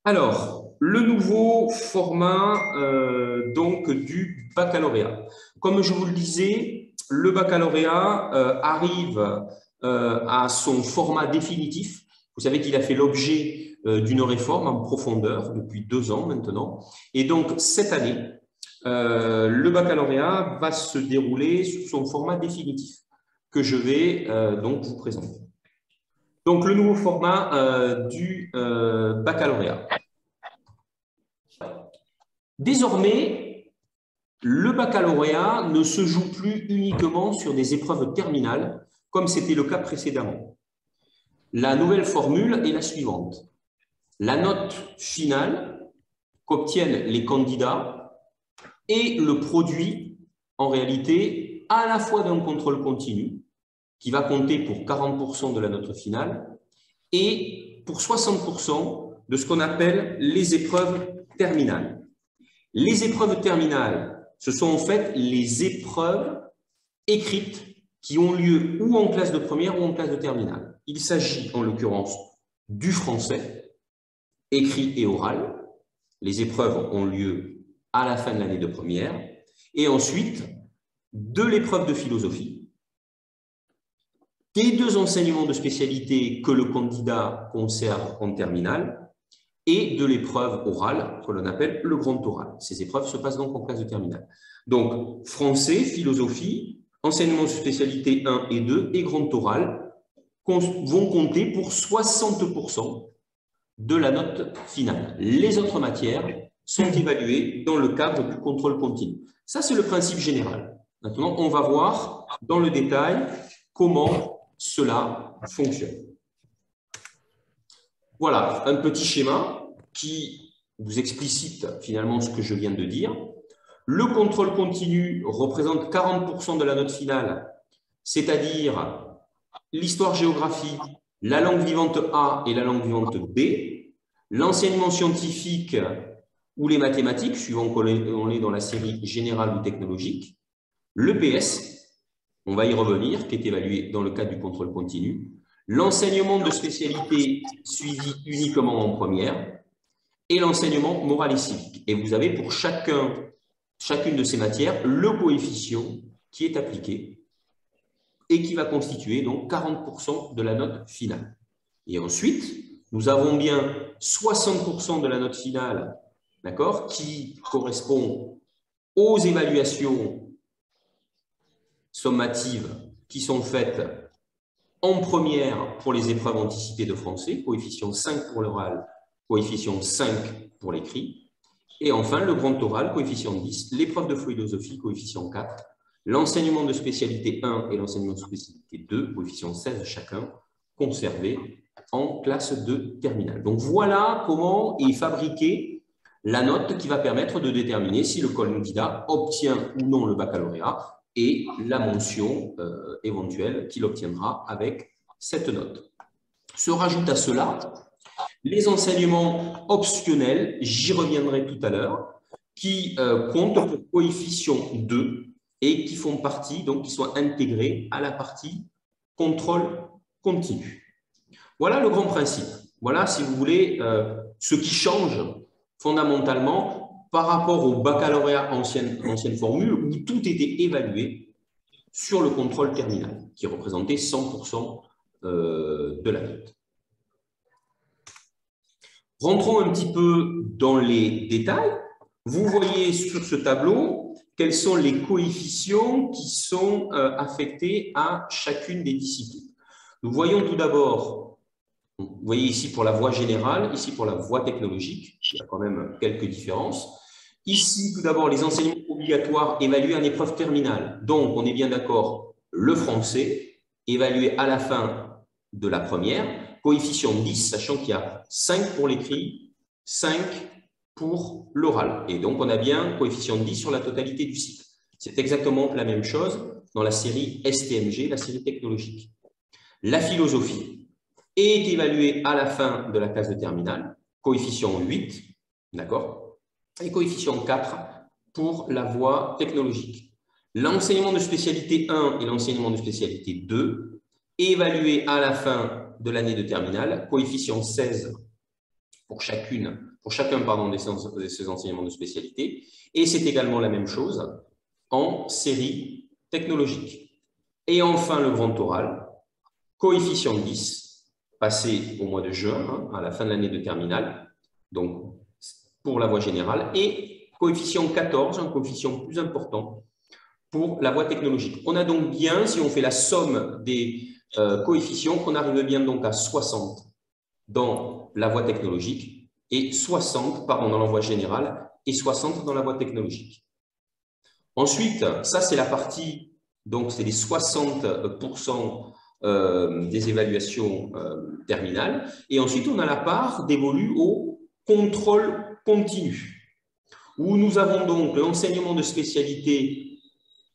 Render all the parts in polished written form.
Alors, le nouveau format donc du baccalauréat. Comme je vous le disais, le baccalauréat arrive à son format définitif. Vous savez qu'il a fait l'objet d'une réforme en profondeur depuis 2 ans maintenant. Et donc, cette année, le baccalauréat va se dérouler sous son format définitif que je vais donc vous présenter. Donc, le nouveau format du baccalauréat. Désormais, le baccalauréat ne se joue plus uniquement sur des épreuves terminales, comme c'était le cas précédemment. La nouvelle formule est la suivante. La note finale qu'obtiennent les candidats est le produit, en réalité, à la fois d'un contrôle continu, qui va compter pour 40% de la note finale, et pour 60% de ce qu'on appelle les épreuves terminales. Les épreuves terminales, ce sont en fait les épreuves écrites qui ont lieu ou en classe de première ou en classe de terminale. Il s'agit en l'occurrence du français, écrit et oral. Les épreuves ont lieu à la fin de l'année de première. Et ensuite, de l'épreuve de philosophie, des 2 enseignements de spécialité que le candidat conserve en terminale, et de l'épreuve orale que l'on appelle le grand oral. Ces épreuves se passent donc en classe de terminale. Donc, français, philosophie, enseignement de spécialité 1 et 2 et grand oral vont compter pour 60% de la note finale. Les autres matières sont évaluées dans le cadre du contrôle continu. Ça, c'est le principe général. Maintenant, on va voir dans le détail comment cela fonctionne. Voilà, un petit schéma qui vous explicite finalement ce que je viens de dire. Le contrôle continu représente 40% de la note finale, c'est-à-dire l'histoire-géographie, la langue vivante A et la langue vivante B, l'enseignement scientifique ou les mathématiques, suivant qu'on est dans la série générale ou technologique, l'EPS, on va y revenir, qui est évalué dans le cadre du contrôle continu, l'enseignement de spécialité suivi uniquement en première et l'enseignement moral et civique. Et vous avez pour chacune de ces matières le coefficient qui est appliqué et qui va constituer donc 40% de la note finale. Et ensuite, nous avons bien 60% de la note finale, d'accord, qui correspond aux évaluations sommatives qui sont faites en première pour les épreuves anticipées de français, coefficient 5 pour l'oral, coefficient 5 pour l'écrit. Et enfin, le grand oral, coefficient 10, l'épreuve de philosophie, coefficient 4, l'enseignement de spécialité 1 et l'enseignement de spécialité 2, coefficient 16 chacun, conservés en classe de terminale. Donc voilà comment est fabriquée la note qui va permettre de déterminer si le candidat obtient ou non le baccalauréat et la mention éventuelle qu'il obtiendra avec cette note. Se rajoute à cela les enseignements optionnels, j'y reviendrai tout à l'heure, qui comptent pour coefficient 2 et qui font partie, donc qui sont intégrés à la partie contrôle continu. Voilà le grand principe. Voilà, si vous voulez, ce qui change fondamentalement par rapport au baccalauréat ancienne formule où tout était évalué sur le contrôle terminal, qui représentait 100% de la note. Rentrons un petit peu dans les détails. Vous voyez sur ce tableau quels sont les coefficients qui sont affectés à chacune des disciplines. Nous voyons tout d'abord, vous voyez ici pour la voie générale, ici pour la voie technologique, il y a quand même quelques différences. Ici, tout d'abord, les enseignements obligatoires évalués en épreuve terminale. Donc, on est bien d'accord, le français, évalué à la fin de la première, coefficient 10, sachant qu'il y a 5 pour l'écrit, 5 pour l'oral. Et donc, on a bien coefficient 10 sur la totalité du cycle. C'est exactement la même chose dans la série STMG, la série technologique. La philosophie est évaluée à la fin de la classe de terminale, coefficient 8, d'accord, et coefficient 4 pour la voie technologique. L'enseignement de spécialité 1 et l'enseignement de spécialité 2 évalués à la fin de l'année de terminale, coefficient 16 pour pour chacun pardon, de ces enseignements de spécialité. Et c'est également la même chose en série technologique. Et enfin, le grand oral, coefficient 10, passé au mois de juin, à la fin de l'année de terminale, donc pour la voie générale, et coefficient 14, un coefficient plus important pour la voie technologique. On a donc bien, si on fait la somme des coefficients, on arrive bien donc à 60 dans la voie technologique et 60, pardon, dans la voie générale et 60 dans la voie technologique. Ensuite, ça c'est la partie, donc c'est les 60% des évaluations terminales. Et ensuite, on a la part dévolue au contrôle continu, où nous avons donc l'enseignement de spécialité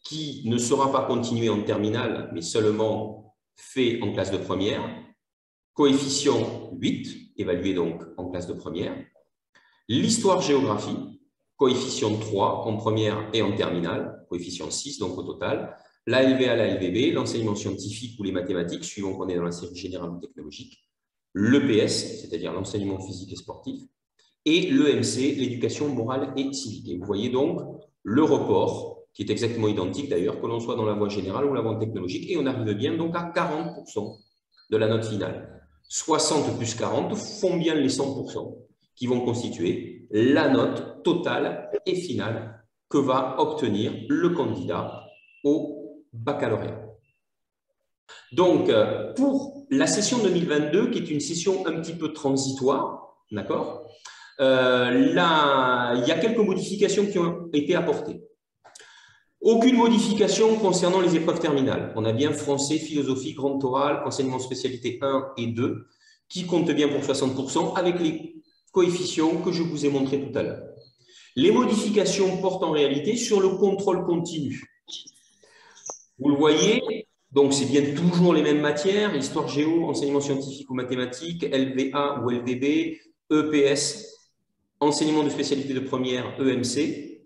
qui ne sera pas continué en terminale, mais seulement fait en classe de première, coefficient 8, évalué donc en classe de première, l'histoire-géographie, coefficient 3 en première et en terminale, coefficient 6 donc au total, la LVA, la LVB, l'enseignement scientifique ou les mathématiques, suivant qu'on est dans la série générale ou technologique, l'EPS, c'est-à-dire l'enseignement physique et sportif, et l'EMC, l'éducation morale et civique. Et vous voyez donc le report, qui est exactement identique d'ailleurs, que l'on soit dans la voie générale ou la voie technologique, et on arrive bien donc à 40% de la note finale. 60 plus 40 font bien les 100% qui vont constituer la note totale et finale que va obtenir le candidat au baccalauréat. Donc, pour la session 2022, qui est une session un petit peu transitoire, d'accord, là, il y a quelques modifications qui ont été apportées. Aucune modification concernant les épreuves terminales. On a bien français, philosophie, grand oral, enseignement spécialité 1 et 2, qui comptent bien pour 60% avec les coefficients que je vous ai montrés tout à l'heure. Les modifications portent en réalité sur le contrôle continu. Vous le voyez, donc c'est bien toujours les mêmes matières, histoire géo, enseignement scientifique ou mathématiques, LVA ou LVB, EPS, enseignement de spécialité de première, EMC,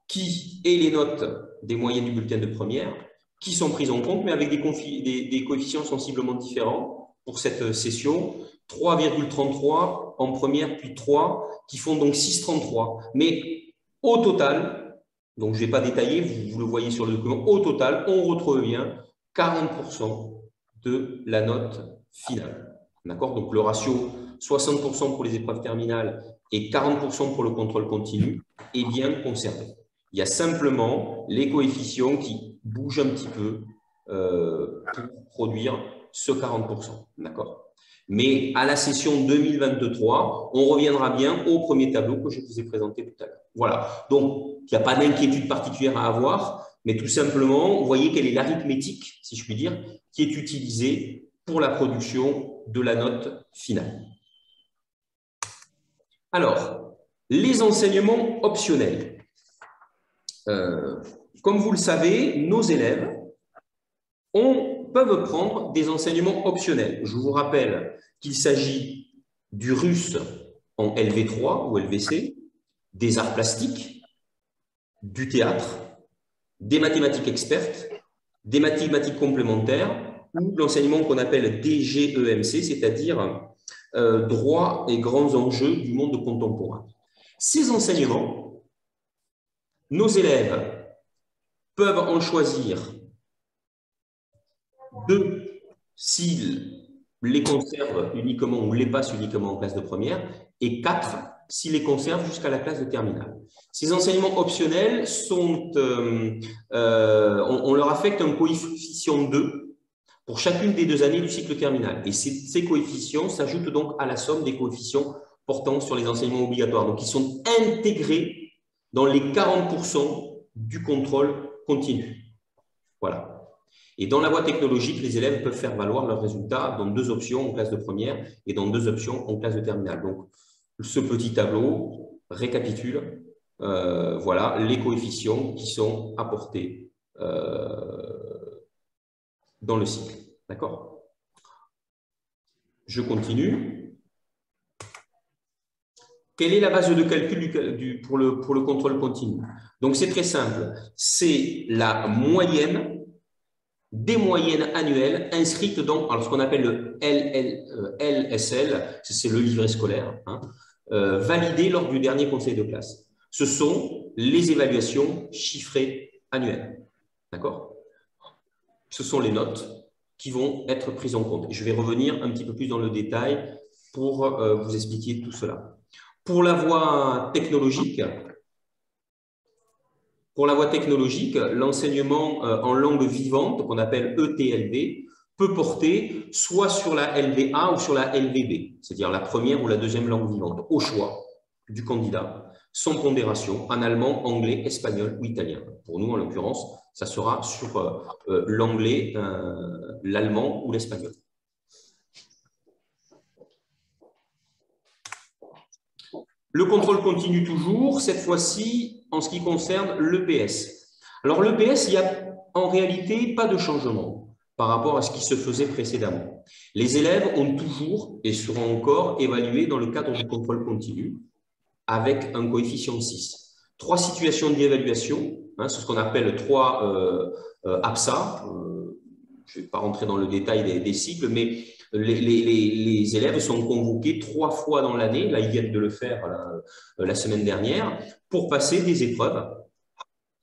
qui est les notes des moyennes du bulletin de première, qui sont prises en compte, mais avec des coefficients sensiblement différents pour cette session, 3,33 en première, puis 3, qui font donc 6,33. Mais au total, donc je ne vais pas détailler, vous le voyez sur le document, au total, on retrouve bien 40% de la note finale. D'accord? Donc le ratio 60% pour les épreuves terminales et 40% pour le contrôle continu est bien conservé. Il y a simplement les coefficients qui bougent un petit peu pour produire ce 40%. D'accord? Mais à la session 2023, on reviendra bien au premier tableau que je vous ai présenté tout à l'heure. Voilà. Donc, il n'y a pas d'inquiétude particulière à avoir, mais tout simplement, vous voyez quelle est l'arithmétique, si je puis dire, qui est utilisée pour la production de la note finale. Alors, les enseignements optionnels. Comme vous le savez, nos élèves peuvent prendre des enseignements optionnels. Je vous rappelle qu'il s'agit du russe en LV3 ou LVC, des arts plastiques, du théâtre, des mathématiques expertes, des mathématiques complémentaires ou l'enseignement qu'on appelle DGEMC, c'est-à-dire droit et grands enjeux du monde contemporain. Ces enseignements, nos élèves peuvent en choisir 2 s'ils les conservent uniquement ou les passent uniquement en classe de première et 4 s'ils les conservent jusqu'à la classe de terminale. Ces enseignements optionnels sont, on leur affecte un coefficient 2 pour chacune des 2 années du cycle terminal. Et ces coefficients s'ajoutent donc à la somme des coefficients portant sur les enseignements obligatoires. Donc, ils sont intégrés dans les 40% du contrôle continu. Voilà. Et dans la voie technologique, les élèves peuvent faire valoir leurs résultats dans 2 options en classe de première et dans 2 options en classe de terminale. Donc, ce petit tableau récapitule voilà, les coefficients qui sont apportés dans le cycle. D'accord? Je continue. Quelle est la base de calcul pour le contrôle continu? Donc, c'est très simple. C'est la moyenne des moyennes annuelles inscrites dans ce qu'on appelle le LSL, c'est le livret scolaire, hein, validées lors du dernier conseil de classe. Ce sont les évaluations chiffrées annuelles. D'accord? Ce sont les notes qui vont être prises en compte. Je vais revenir un petit peu plus dans le détail pour vous expliquer tout cela. Pour la voie technologique, l'enseignement en langue vivante, qu'on appelle ETLV, peut porter soit sur la LV1 ou sur la LVB, c'est-à-dire la première ou la deuxième langue vivante, au choix du candidat, sans pondération, en allemand, anglais, espagnol ou italien. Pour nous, en l'occurrence, ça sera sur l'anglais, l'allemand ou l'espagnol. Le contrôle continue toujours, cette fois-ci en ce qui concerne l'EPS. Alors l'EPS, il n'y a en réalité pas de changement par rapport à ce qui se faisait précédemment. Les élèves ont toujours et seront encore évalués dans le cadre du contrôle continu avec un coefficient 6. 3 situations d'évaluation, hein, c'est ce qu'on appelle 3 APSA. Je ne vais pas rentrer dans le détail des cycles, mais les élèves sont convoqués 3 fois dans l'année, là ils viennent de le faire la semaine dernière, pour passer des épreuves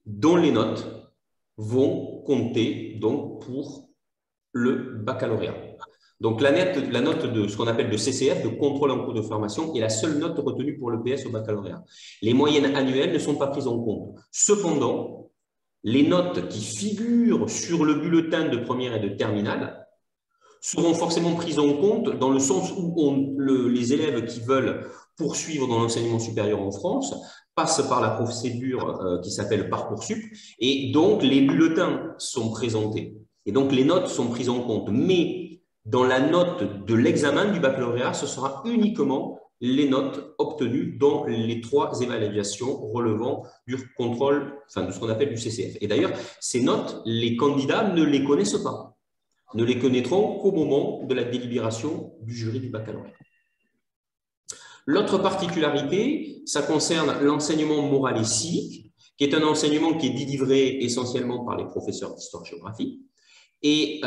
dont les notes vont compter donc, pour le baccalauréat. Donc la note de ce qu'on appelle de CCF, de contrôle en cours de formation, est la seule note retenue pour le PS au baccalauréat. Les moyennes annuelles ne sont pas prises en compte. Cependant, les notes qui figurent sur le bulletin de première et de terminale seront forcément prises en compte dans le sens où les élèves qui veulent poursuivre dans l'enseignement supérieur en France passent par la procédure qui s'appelle Parcoursup, et donc les bulletins sont présentés. Et donc les notes sont prises en compte. Mais dans la note de l'examen du baccalauréat, ce sera uniquement les notes obtenues dans les 3 évaluations relevant du contrôle, enfin de ce qu'on appelle du CCF. Et d'ailleurs, ces notes, les candidats ne les connaissent pas, ne les connaîtront qu'au moment de la délibération du jury du baccalauréat. L'autre particularité, ça concerne l'enseignement moral et civique, qui est un enseignement qui est délivré essentiellement par les professeurs d'histoire-géographie. Et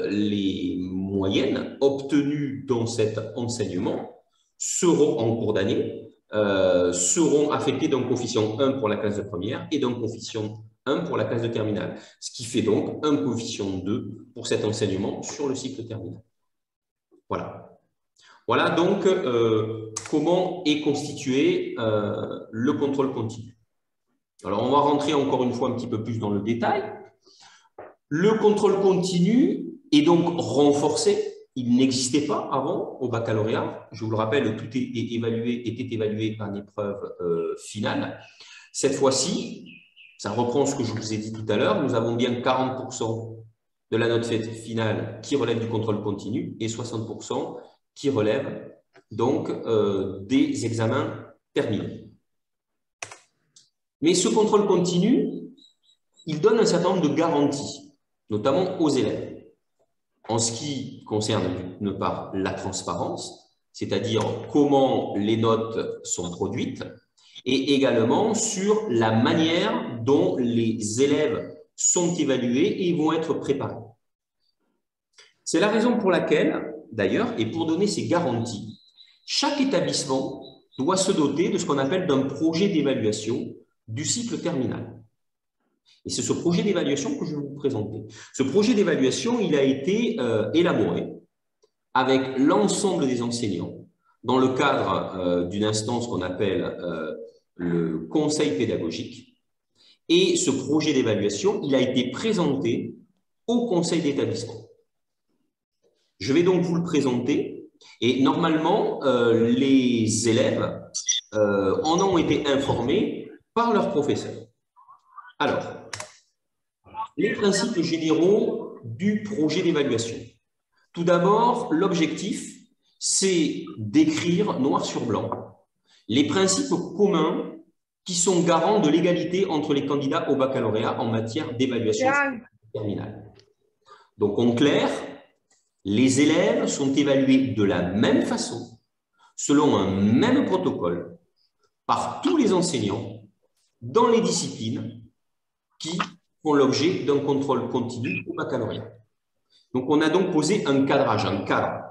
les moyennes obtenues dans cet enseignement seront, en cours d'année, seront affectées d'un coefficient 1 pour la classe de première et d'un coefficient 1 pour la classe de terminale, ce qui fait donc un coefficient 2 pour cet enseignement sur le cycle terminal. Voilà. Voilà donc comment est constitué le contrôle continu. Alors, on va rentrer encore une fois un petit peu plus dans le détail. Le contrôle continu est donc renforcé. Il n'existait pas avant au baccalauréat. Je vous le rappelle, tout était évalué en épreuve finale. Cette fois-ci, ça reprend ce que je vous ai dit tout à l'heure, nous avons bien 40% de la note finale qui relève du contrôle continu et 60% qui relève donc des examens terminaux. Mais ce contrôle continu, il donne un certain nombre de garanties, notamment aux élèves, en ce qui concerne d'une part la transparence, c'est-à-dire comment les notes sont produites, et également sur la manière dont les élèves sont évalués et vont être préparés. C'est la raison pour laquelle, d'ailleurs, et pour donner ces garanties, chaque établissement doit se doter de ce qu'on appelle d'un projet d'évaluation du cycle terminal. Et c'est ce projet d'évaluation que je vais vous présenter. Ce projet d'évaluation, il a été élaboré avec l'ensemble des enseignants dans le cadre d'une instance qu'on appelle le conseil pédagogique. Et ce projet d'évaluation, il a été présenté au conseil d'établissement. Je vais donc vous le présenter et normalement, les élèves en ont été informés par leurs professeurs. Alors, les principes généraux du projet d'évaluation. Tout d'abord, l'objectif, c'est d'écrire noir sur blanc les principes communs qui sont garants de l'égalité entre les candidats au baccalauréat en matière d'évaluation terminale. Donc, en clair, les élèves sont évalués de la même façon, selon un même protocole, par tous les enseignants, dans les disciplines qui font l'objet d'un contrôle continu au baccalauréat. Donc, on a donc posé un cadrage, un cadre.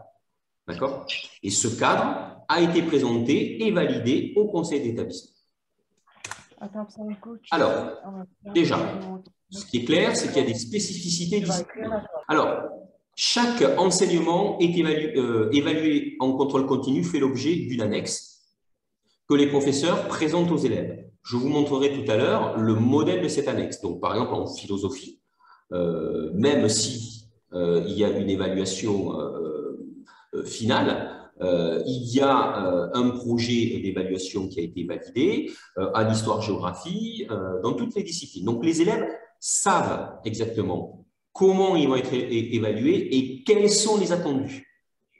D'accord? Et ce cadre, a été présenté et validé au conseil d'établissement. Alors, déjà, ce qui est clair, c'est qu'il y a des spécificités disciplinaires. Alors, chaque enseignement est évalué en contrôle continu, fait l'objet d'une annexe que les professeurs présentent aux élèves. Je vous montrerai tout à l'heure le modèle de cette annexe. Donc, par exemple, en philosophie, même si il y a une évaluation finale, il y a un projet d'évaluation qui a été validé en histoire-géographie, dans toutes les disciplines. Donc, les élèves savent exactement comment ils vont être évalués et quels sont les attendus.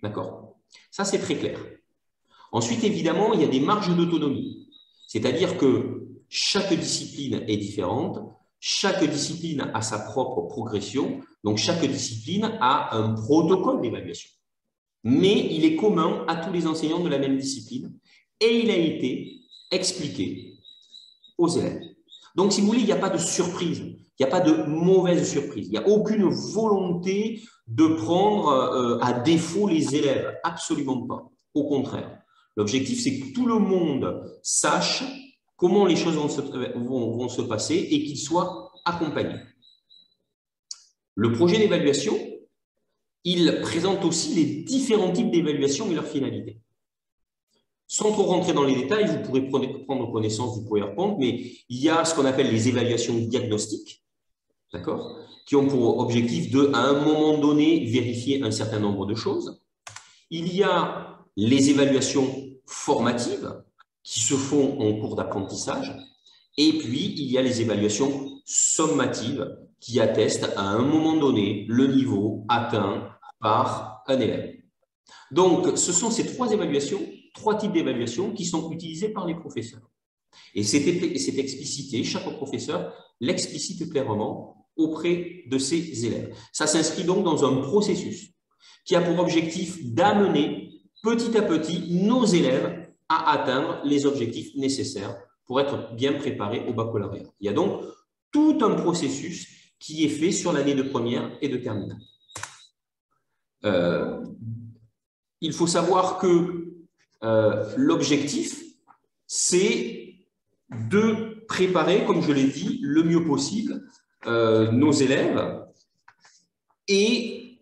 D'accord? Ça, c'est très clair. Ensuite, évidemment, il y a des marges d'autonomie. C'est-à-dire que chaque discipline est différente, chaque discipline a sa propre progression, donc chaque discipline a un protocole d'évaluation. Mais il est commun à tous les enseignants de la même discipline et il a été expliqué aux élèves. Donc, si vous voulez, il n'y a pas de surprise, il n'y a pas de mauvaise surprise, il n'y a aucune volonté de prendre à défaut les élèves, absolument pas. Au contraire, l'objectif, c'est que tout le monde sache comment les choses vont se passer et qu'ils soient accompagnés. Le projet d'évaluation, il présente aussi les différents types d'évaluation et leurs finalités. Sans trop rentrer dans les détails, vous pourrez prendre connaissance du PowerPoint, mais il y a ce qu'on appelle les évaluations diagnostiques, d'accord, qui ont pour objectif de, à un moment donné, vérifier un certain nombre de choses. Il y a les évaluations formatives qui se font en cours d'apprentissage. Et puis, il y a les évaluations sommatives qui attestent à un moment donné le niveau atteint par un élève. Donc, ce sont ces trois types d'évaluations qui sont utilisés par les professeurs. Et c'est explicité, chaque professeur l'explicite clairement auprès de ses élèves. Ça s'inscrit donc dans un processus qui a pour objectif d'amener petit à petit nos élèves à atteindre les objectifs nécessaires pour être bien préparés au baccalauréat. Il y a donc tout un processus qui est fait sur l'année de première et de terminale. Il faut savoir que l'objectif, c'est de préparer, comme je l'ai dit, le mieux possible nos élèves et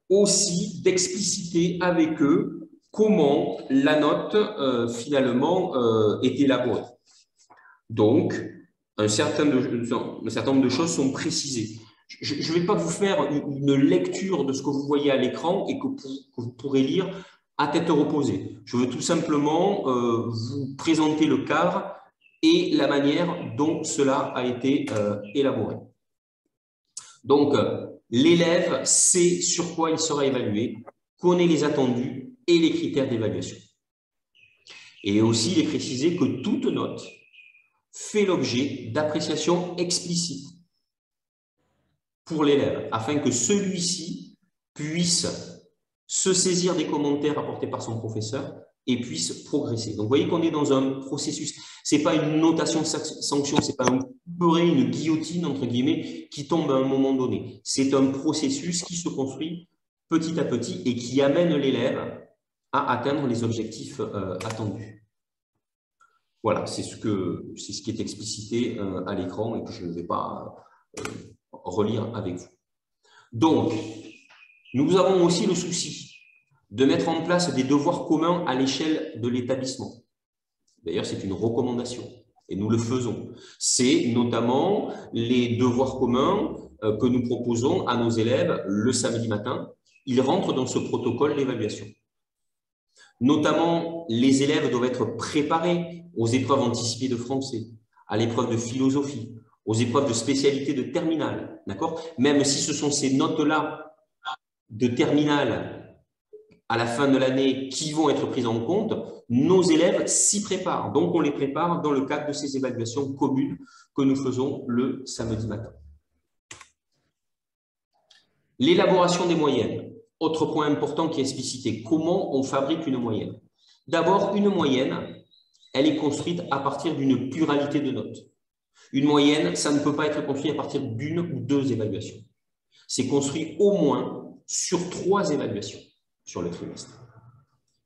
aussi d'expliciter avec eux comment la note finalement est élaborée. Donc, un certain nombre de choses sont précisées. Je ne vais pas vous faire une lecture de ce que vous voyez à l'écran et que vous pourrez lire à tête reposée. Je veux tout simplement vous présenter le cadre et la manière dont cela a été élaboré. Donc, l'élève sait sur quoi il sera évalué, connaît les attendus et les critères d'évaluation. Et aussi, il est précisé que toute note fait l'objet d'appréciation explicite pour l'élève, afin que celui-ci puisse se saisir des commentaires apportés par son professeur et puisse progresser. Donc, vous voyez qu'on est dans un processus. Ce n'est pas une notation sanction, ce n'est pas un couperet, une guillotine, entre guillemets, qui tombe à un moment donné. C'est un processus qui se construit petit à petit et qui amène l'élève à atteindre les objectifs attendus. Voilà, c'est ce qui est explicité à l'écran et que je ne vais pas relire avec vous. Donc, nous avons aussi le souci de mettre en place des devoirs communs à l'échelle de l'établissement. D'ailleurs, c'est une recommandation et nous le faisons. C'est notamment les devoirs communs que nous proposons à nos élèves le samedi matin. Ils rentrent dans ce protocole d'évaluation. Notamment, les élèves doivent être préparés aux épreuves anticipées de français, à l'épreuve de philosophie, aux épreuves de spécialité de terminale, d'accord? Même si ce sont ces notes-là de terminale à la fin de l'année qui vont être prises en compte, nos élèves s'y préparent. Donc, on les prépare dans le cadre de ces évaluations communes que nous faisons le samedi matin. L'élaboration des moyennes. Autre point important qui est explicité. Comment on fabrique une moyenne? D'abord, une moyenne, elle est construite à partir d'une pluralité de notes. Une moyenne, ça ne peut pas être construit à partir d'une ou deux évaluations. C'est construit au moins sur 3 évaluations sur le trimestre.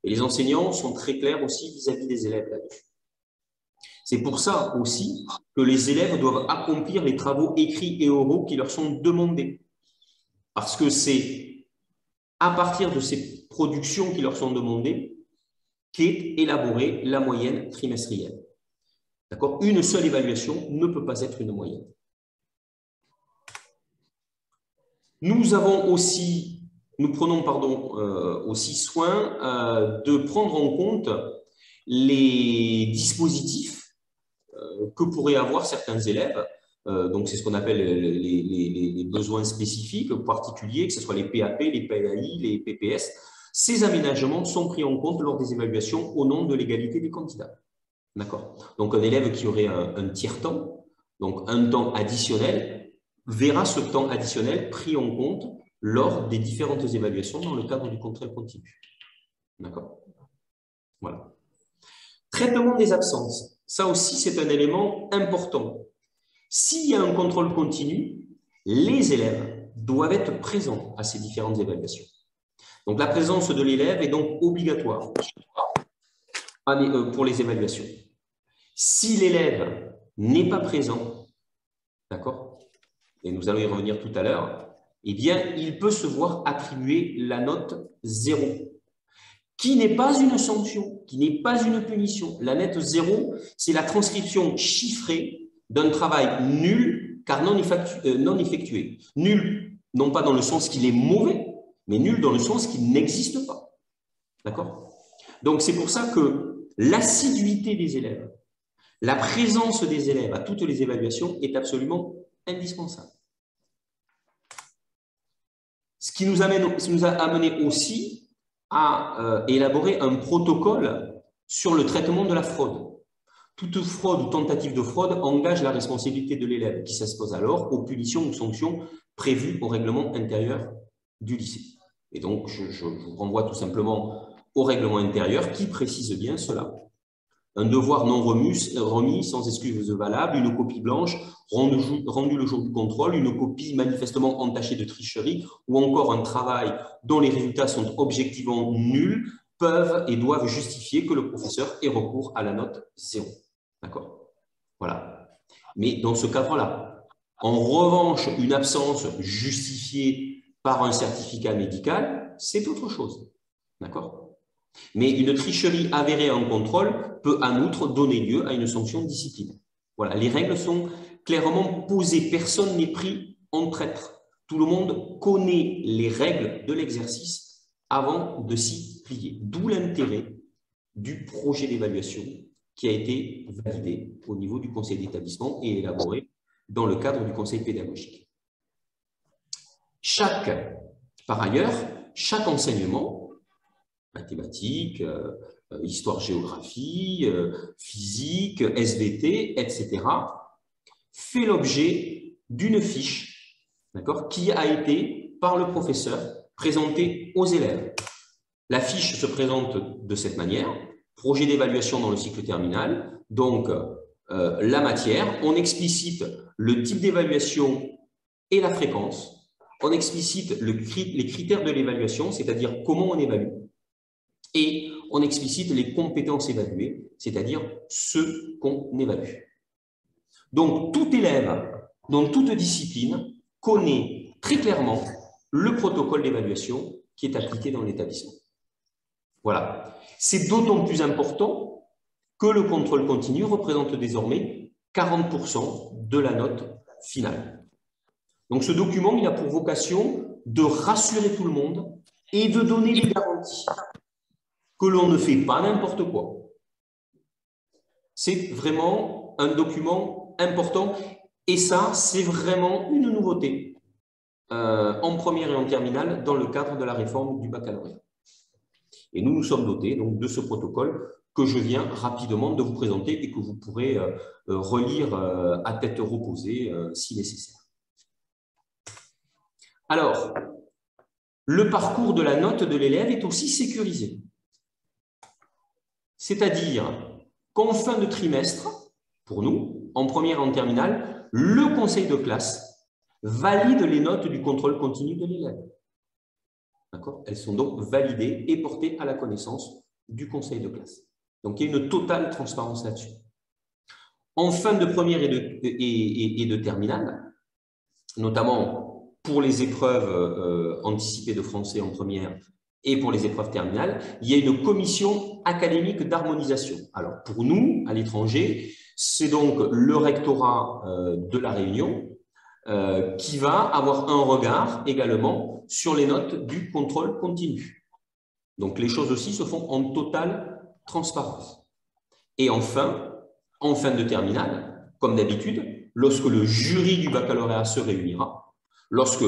Et les enseignants sont très clairs aussi vis-à-vis des élèves là-dessus. C'est pour ça aussi que les élèves doivent accomplir les travaux écrits et oraux qui leur sont demandés. Parce que c'est à partir de ces productions qui leur sont demandées qu'est élaborée la moyenne trimestrielle. D'accord ? Une seule évaluation ne peut pas être une moyenne. Nous prenons aussi soin de prendre en compte les dispositifs que pourraient avoir certains élèves. Donc, c'est ce qu'on appelle les besoins spécifiques particuliers, que ce soit les PAP, les PAI, les PPS. Ces aménagements sont pris en compte lors des évaluations au nom de l'égalité des candidats. D'accord ? Donc, un élève qui aurait un tiers-temps, donc un temps additionnel, verra ce temps additionnel pris en compte lors des différentes évaluations dans le cadre du contrôle continu. D'accord ? Voilà. Traitement des absences. Ça aussi, c'est un élément important. S'il y a un contrôle continu, les élèves doivent être présents à ces différentes évaluations. Donc, la présence de l'élève est donc obligatoire pour les évaluations. Si l'élève n'est pas présent, d'accord, et nous allons y revenir tout à l'heure, eh bien, il peut se voir attribuer la note 0, qui n'est pas une sanction, qui n'est pas une punition. La note 0, c'est la transcription chiffrée d'un travail nul, car non effectué. Nul, non pas dans le sens qu'il est mauvais, mais nul dans le sens qu'il n'existe pas. D'accord ? Donc, c'est pour ça que l'assiduité des élèves, la présence des élèves à toutes les évaluations est absolument indispensable. Ce qui nous a amené aussi à élaborer un protocole sur le traitement de la fraude. Toute fraude ou tentative de fraude engage la responsabilité de l'élève qui s'expose alors aux punitions ou sanctions prévues au règlement intérieur du lycée. Et donc, je vous renvoie tout simplement au règlement intérieur qui précise bien cela. Un devoir non remis sans excuse valable, une copie blanche rendue le jour du contrôle, une copie manifestement entachée de tricherie ou encore un travail dont les résultats sont objectivement nuls peuvent et doivent justifier que le professeur ait recours à la note 0. D'accord ? Voilà. Mais dans ce cadre-là, en revanche, une absence justifiée par un certificat médical, c'est autre chose. D'accord ? Mais une tricherie avérée en contrôle peut en outre donner lieu à une sanction disciplinaire. Voilà, les règles sont clairement posées. Personne n'est pris en traître. Tout le monde connaît les règles de l'exercice avant de s'y plier. D'où l'intérêt du projet d'évaluation qui a été validé au niveau du conseil d'établissement et élaboré dans le cadre du conseil pédagogique. Par ailleurs, chaque enseignement, mathématiques, histoire-géographie, physique, SVT, etc., fait l'objet d'une fiche, qui a été, par le professeur, présentée aux élèves. La fiche se présente de cette manière, projet d'évaluation dans le cycle terminal, donc la matière, on explicite le type d'évaluation et la fréquence, on explicite les critères de l'évaluation, c'est-à-dire comment on évalue, et on explicite les compétences évaluées, c'est-à-dire ce qu'on évalue. Donc, tout élève, dans toute discipline, connaît très clairement le protocole d'évaluation qui est appliqué dans l'établissement. Voilà. C'est d'autant plus important que le contrôle continu représente désormais 40% de la note finale. Donc, ce document, il a pour vocation de rassurer tout le monde et de donner des garanties que l'on ne fait pas n'importe quoi. C'est vraiment un document important et ça, c'est vraiment une nouveauté en première et en terminale dans le cadre de la réforme du baccalauréat. Et nous sommes dotés donc, de ce protocole que je viens rapidement de vous présenter et que vous pourrez relire à tête reposée si nécessaire. Alors, le parcours de la note de l'élève est aussi sécurisé. C'est-à-dire qu'en fin de trimestre, pour nous, en première et en terminale, le conseil de classe valide les notes du contrôle continu de l'élève. Elles sont donc validées et portées à la connaissance du conseil de classe. Donc, il y a une totale transparence là-dessus. En fin de première et de terminale, notamment pour les épreuves anticipées de français en première et pour les épreuves terminales, il y a une commission académique d'harmonisation. Alors, pour nous, à l'étranger, c'est donc le rectorat de la Réunion qui va avoir un regard également sur les notes du contrôle continu. Donc, les choses aussi se font en totale transparence. Et enfin, en fin de terminale, comme d'habitude, lorsque le jury du baccalauréat se réunira, lorsque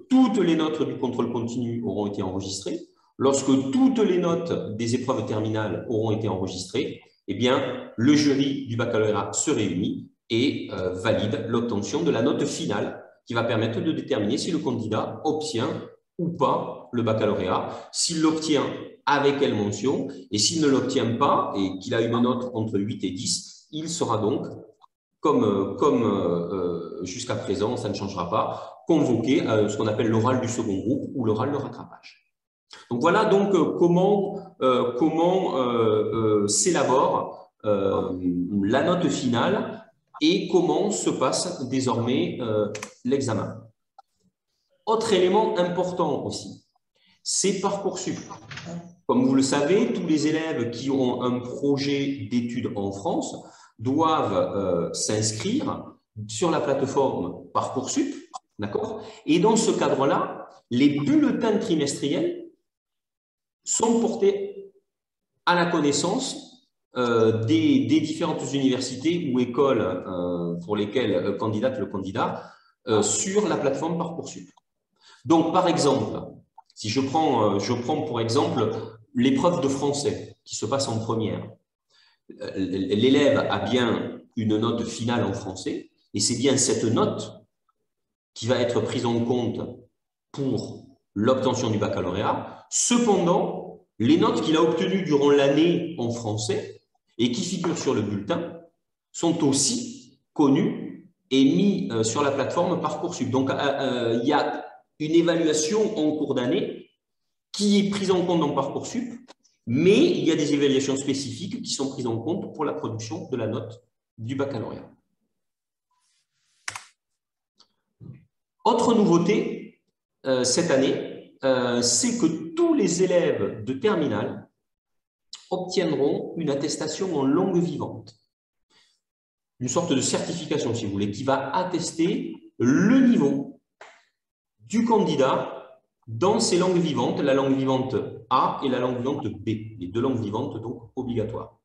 toutes les notes du contrôle continu auront été enregistrées, lorsque toutes les notes des épreuves terminales auront été enregistrées, eh bien, le jury du baccalauréat se réunit et valide l'obtention de la note finale qui va permettre de déterminer si le candidat obtient ou pas le baccalauréat, s'il l'obtient avec quelle mention, et s'il ne l'obtient pas et qu'il a une note entre 8 et 10, il sera donc, comme jusqu'à présent, ça ne changera pas, convoqué à ce qu'on appelle l'oral du second groupe ou l'oral de rattrapage. Donc voilà donc comment s'élabore la note finale et comment se passe désormais l'examen. Autre élément important aussi, c'est Parcoursup. Comme vous le savez, tous les élèves qui ont un projet d'études en France doivent s'inscrire sur la plateforme Parcoursup, d'accord? Et dans ce cadre-là, les bulletins trimestriels sont portés à la connaissance des différentes universités ou écoles pour lesquelles candidate le candidat sur la plateforme Parcoursup. Donc, par exemple, si je prends pour exemple l'épreuve de français qui se passe en première, l'élève a bien une note finale en français et c'est bien cette note qui va être prise en compte pour l'obtention du baccalauréat. Cependant, les notes qu'il a obtenues durant l'année en français et qui figurent sur le bulletin sont aussi connues et mises sur la plateforme Parcoursup. Donc, il y a une évaluation en cours d'année qui est prise en compte dans Parcoursup, mais il y a des évaluations spécifiques qui sont prises en compte pour la production de la note du baccalauréat. Autre nouveauté cette année, c'est que tous les élèves de terminale obtiendront une attestation en langue vivante, une sorte de certification, si vous voulez, qui va attester le niveau du candidat dans ces langues vivantes, la langue vivante A et la langue vivante B, les deux langues vivantes donc obligatoires.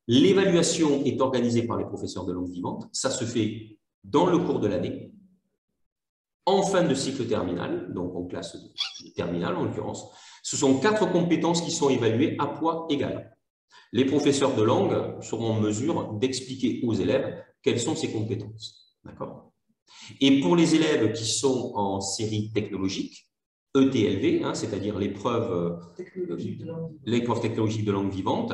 L'évaluation est organisée par les professeurs de langue vivante, ça se fait dans le cours de l'année, en fin de cycle terminal, donc en classe terminale en l'occurrence. Ce sont 4 compétences qui sont évaluées à poids égal. Les professeurs de langue seront en mesure d'expliquer aux élèves quelles sont ces compétences. D'accord ? Et pour les élèves qui sont en série technologique, ETLV, c'est-à-dire l'épreuve technologique de langue vivante,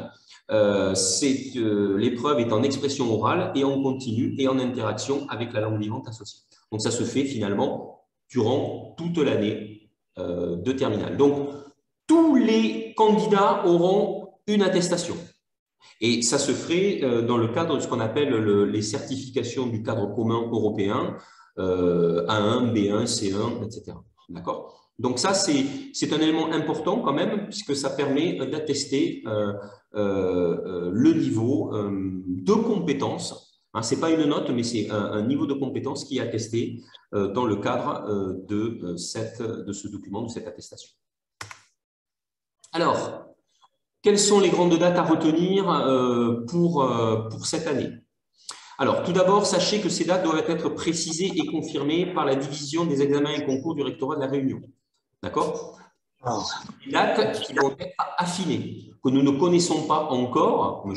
l'épreuve est en expression orale et en continu et en interaction avec la langue vivante associée. Donc, ça se fait finalement durant toute l'année de terminale. Donc, tous les candidats auront une attestation. Et ça se ferait dans le cadre de ce qu'on appelle les certifications du cadre commun européen, A1, B1, C1, etc. D'accord ? Donc ça, c'est un élément important quand même, puisque ça permet d'attester le niveau de compétence. Ce n'est pas une note, mais c'est un niveau de compétence qui est attesté dans le cadre de ce document, de cette attestation. Alors, quelles sont les grandes dates à retenir pour cette année? Alors, tout d'abord, sachez que ces dates doivent être précisées et confirmées par la division des examens et concours du rectorat de la Réunion. D'accord? Les dates qui vont être affinées, que nous ne connaissons pas encore, on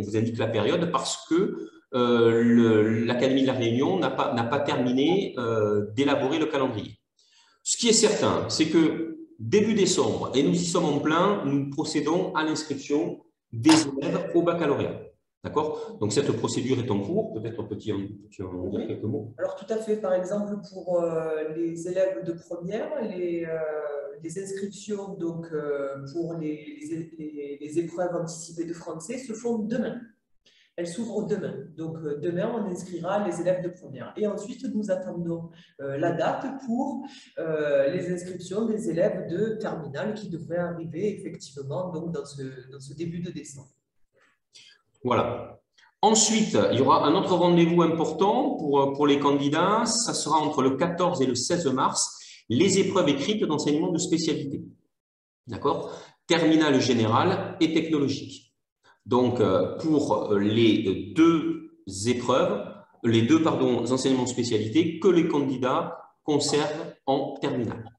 vous indique la période, parce que l'Académie de la Réunion n'a pas terminé d'élaborer le calendrier. Ce qui est certain, c'est que début décembre, et nous y sommes en plein, nous procédons à l'inscription des élèves au baccalauréat. D'accord? Donc, cette procédure est en cours. Peut-être peux-tu en dire quelques mots? Alors, tout à fait. Par exemple, pour les élèves de première, les inscriptions donc, pour les épreuves anticipées de français se font demain. Elles s'ouvrent demain. Donc, demain, on inscrira les élèves de première. Et ensuite, nous attendons la date pour les inscriptions des élèves de terminale qui devraient arriver effectivement donc, dans ce début de décembre. Voilà. Ensuite, il y aura un autre rendez-vous important pour les candidats. Ça sera entre le 14 et le 16 mars, les épreuves écrites d'enseignement de spécialité. D'accord? Terminale générale et technologique. Donc, pour les deux épreuves, enseignements de spécialité que les candidats conservent en terminale.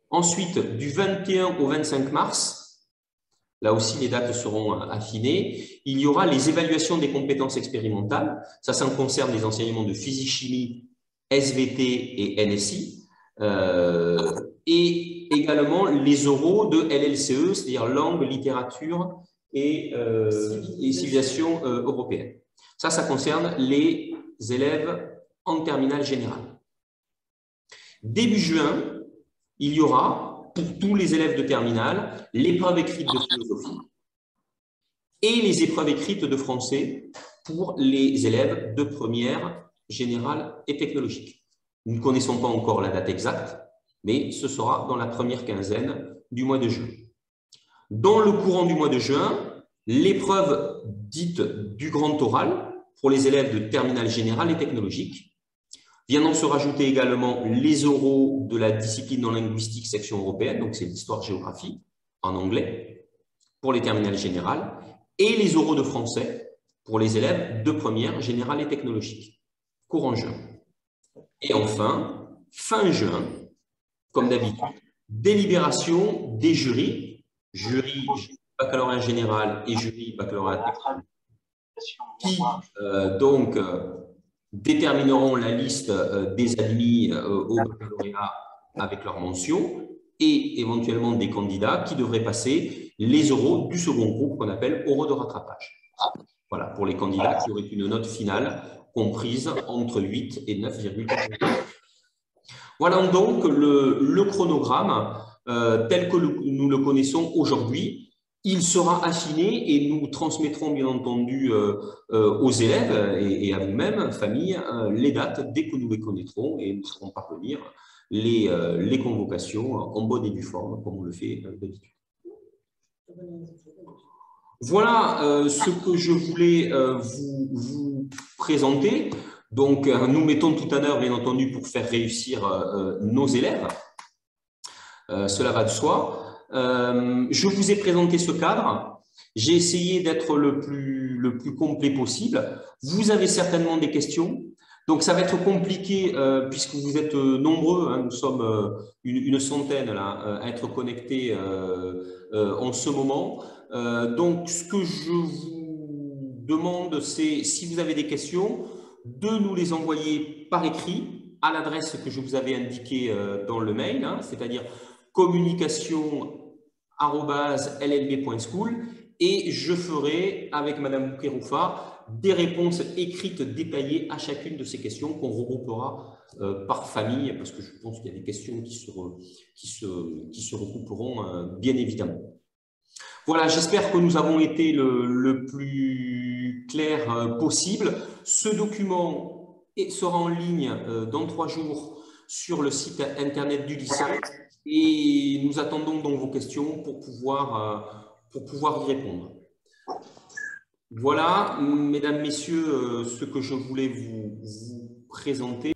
Ensuite, du 21 au 25 mars, là aussi les dates seront affinées, il y aura les évaluations des compétences expérimentales. Ça concerne les enseignements de physique-chimie, SVT et NSI. Et également les oraux de LLCE, c'est-à-dire langue, littérature et civilisation européenne. Ça concerne les élèves en terminale générale. Début juin, il y aura, pour tous les élèves de terminale, l'épreuve écrite de philosophie et les épreuves écrites de français pour les élèves de première, générale et technologique. Nous ne connaissons pas encore la date exacte, mais ce sera dans la première quinzaine du mois de juin. Dans le courant du mois de juin, l'épreuve dite du grand oral pour les élèves de terminale générale et technologique. Viendront se rajouter également les oraux de la discipline non linguistique section européenne, donc c'est l'histoire-géographie en anglais pour les terminales générales, et les oraux de français pour les élèves de première, générale et technologique, courant juin. Et enfin, fin juin, comme d'habitude, délibération des jurys, jury baccalauréat général et jury baccalauréat technique, qui donc détermineront la liste des admis au baccalauréat avec leur mention et éventuellement des candidats qui devraient passer les oraux du second groupe qu'on appelle oraux de rattrapage. Voilà, pour les candidats qui auraient une note finale comprise entre 8 et 9,4. Voilà donc le chronogramme tel que nous le connaissons aujourd'hui. Il sera affiné et nous transmettrons bien entendu aux élèves et à vous-même, famille, les dates dès que nous les connaîtrons et nous ferons parvenir les convocations en bonne et due forme, comme on le fait d'habitude. Voilà ce que je voulais vous présenter. Donc, nous mettons tout à l'heure, bien entendu, pour faire réussir nos élèves. Cela va de soi. Je vous ai présenté ce cadre. J'ai essayé d'être le plus complet possible. Vous avez certainement des questions. Donc, ça va être compliqué puisque vous êtes nombreux. Hein, nous sommes une centaine là, à être connectés en ce moment. Donc, ce que je vous demande, c'est, si vous avez des questions, de nous les envoyer par écrit à l'adresse que je vous avais indiquée dans le mail, hein, c'est-à-dire communication@llb.school, et je ferai avec Madame Bouquet-Rouffat des réponses écrites détaillées à chacune de ces questions qu'on regroupera par famille, parce que je pense qu'il y a des questions qui se regrouperont bien évidemment. Voilà, j'espère que nous avons été le plus clair possible. Ce document sera en ligne dans 3 jours sur le site internet du lycée et nous attendons donc vos questions pour pouvoir y répondre. Voilà, mesdames, messieurs, ce que je voulais vous présenter.